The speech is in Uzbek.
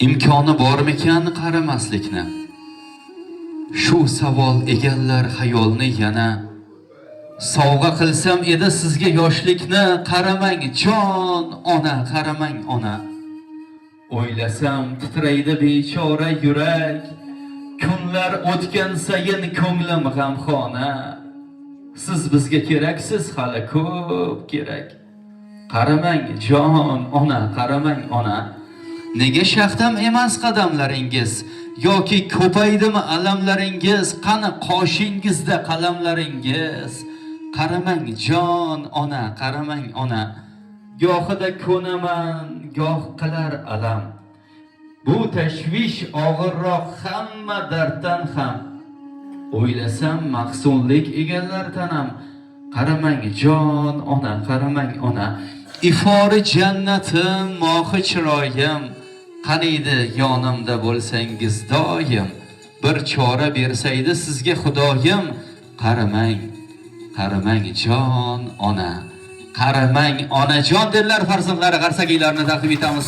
imkoni bormikan qaramaslikni? Shu savol egallar xayolni yana. Sovg'a qilsam edi sizga yoshlikni, qaramang jon ona, qaramang ona. O'ylasam titraydi bechora yurak, kunlar o'tgan sayin ko'nglim g'amxona. Siz bizga keraksiz, hali ko'p kerak. Qaramang jon ona, qaramang ona. Nega shaxdam emas qadamlaringiz, yoki ko'paydimi alamlaringiz? Qani qoshingizda qalamlaringiz? Qaramang jon ona, qaramang ona. Gohida ko'naman, goh qilar alam. Bu tashvish og'irroq hamma darddan ham. O'ylasam mahzunlik egallar tanam. Qaramang jon ona, qaramang ona. Ifori jannatim, mohi chiroyim, qaniydi yonimda bo'lsangiz doim. Bir chora bersaydi sizga Xudoyim. Qaramang, qaramang jon ona, qaramang onajon derlar farzandlari. Qarsakiylarni taqdim etamiz.